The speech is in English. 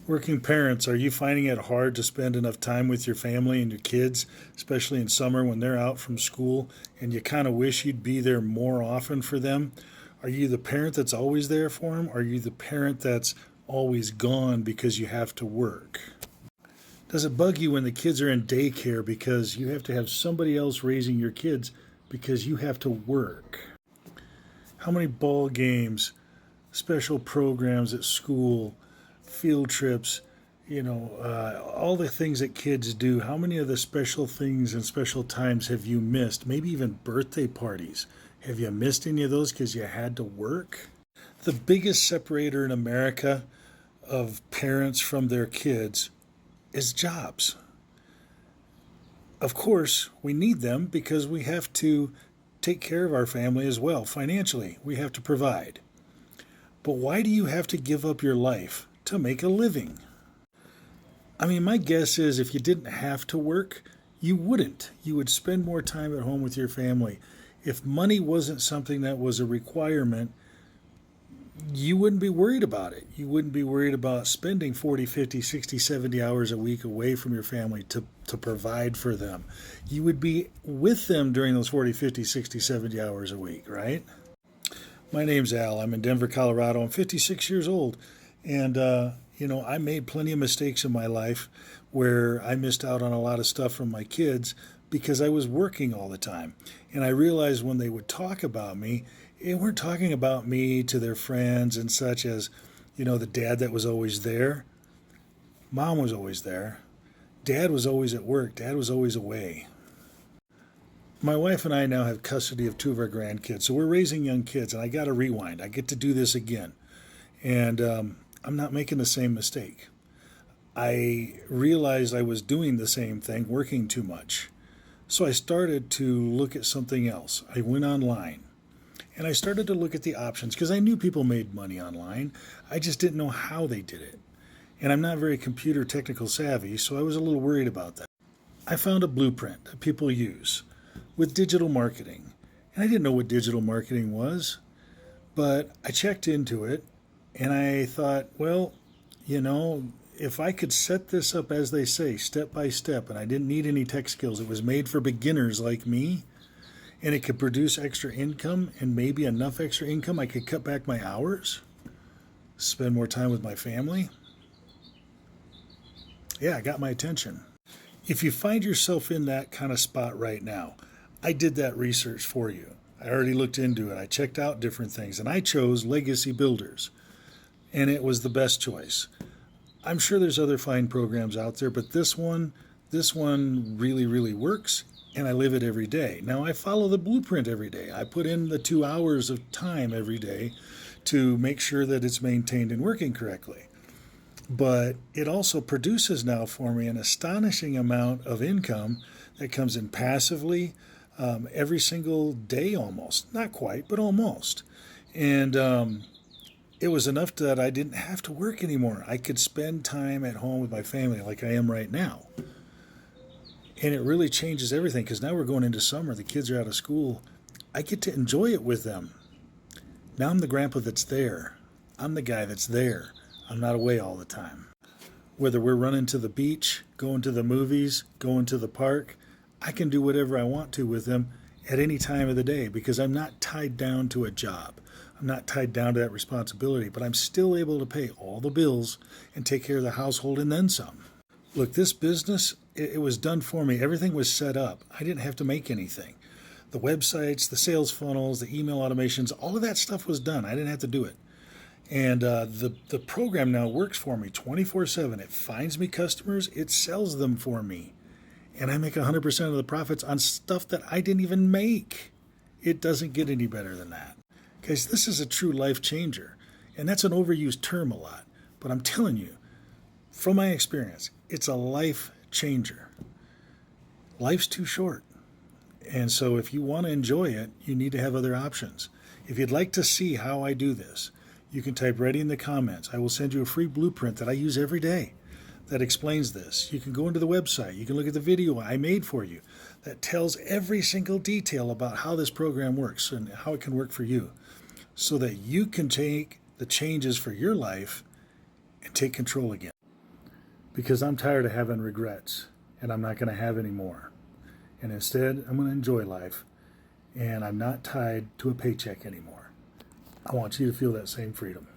Working parents, are you finding it hard to spend enough time with your family and your kids, especially in summer when they're out from school and you kind of wish you'd be there more often for them? Are you the parent that's always there for them? Or are you the parent that's always gone because you have to work? Does it bug you when the kids are in daycare because you have to have somebody else raising your kids because you have to work? How many ball games, special programs at school, field trips, all the things that kids do, how many of the special things and special times have you missed? Maybe even birthday parties. Have you missed any of those because you had to work? The biggest separator in America of parents from their kids is jobs. Of course, we need them because we have to take care of our family as well financially. We have to provide. But why do you have to give up your life to make a living? I mean, my guess is if you didn't have to work, you wouldn't. You would spend more time at home with your family. If money wasn't something that was a requirement, you wouldn't be worried about it. You wouldn't be worried about spending 40, 50, 60, 70 hours a week away from your family to provide for them. You would be with them during those 40, 50, 60, 70 hours a week, right? My name's Al. I'm in Denver, Colorado. I'm 56 years old. And, I made plenty of mistakes in my life where I missed out on a lot of stuff from my kids because I was working all the time. And I realized when they would talk about me, they weren't talking about me to their friends and such as, the dad that was always there. Mom was always there. Dad was always at work. Dad was always away. My wife and I now have custody of two of our grandkids. So we're raising young kids, and I got to rewind. I get to do this again. And I'm not making the same mistake. I realized I was doing the same thing, working too much. So I started to look at something else. I went online and I started to look at the options because I knew people made money online. I just didn't know how they did it. And I'm not very computer technical savvy, so I was a little worried about that. I found a blueprint that people use with digital marketing. And I didn't know what digital marketing was, but I checked into it and I thought, well, if I could set this up, as they say, step by step, and I didn't need any tech skills, it was made for beginners like me, and it could produce extra income and maybe enough extra income I could cut back my hours, spend more time with my family. Yeah, it got my attention. If you find yourself in that kind of spot right now, I did that research for you. I already looked into it. I checked out different things, and I chose Legacy Builders, and it was the best choice. I'm sure there's other fine programs out there, but this one really, really works, and I live it every day. Now, I follow the blueprint every day. I put in the 2 hours of time every day to make sure that it's maintained and working correctly. But it also produces now for me an astonishing amount of income that comes in passively every single day almost. Not quite, but almost. And it was enough that I didn't have to work anymore. I could spend time at home with my family like I am right now. And it really changes everything because now we're going into summer. The kids are out of school. I get to enjoy it with them. Now I'm the grandpa that's there. I'm the guy that's there. I'm not away all the time. Whether we're running to the beach, going to the movies, going to the park, I can do whatever I want to with them at any time of the day because I'm not tied down to a job. I'm not tied down to that responsibility, but I'm still able to pay all the bills and take care of the household and then some. Look, this business, it was done for me. Everything was set up. I didn't have to make anything. The websites, the sales funnels, the email automations, all of that stuff was done. I didn't have to do it. And the program now works for me 24/7. It finds me customers. It sells them for me. And I make 100% of the profits on stuff that I didn't even make. It doesn't get any better than that. Guys, this is a true life changer. And that's an overused term a lot. But I'm telling you, from my experience, it's a life changer. Life's too short. And so if you want to enjoy it, you need to have other options. If you'd like to see how I do this, you can type ready in the comments. I will send you a free blueprint that I use every day that explains this. You can go into the website. You can look at the video I made for you that tells every single detail about how this program works and how it can work for you so that you can take the changes for your life and take control again. because I'm tired of having regrets and I'm not going to have any more. And instead, I'm going to enjoy life and I'm not tied to a paycheck anymore. I want you to feel that same freedom.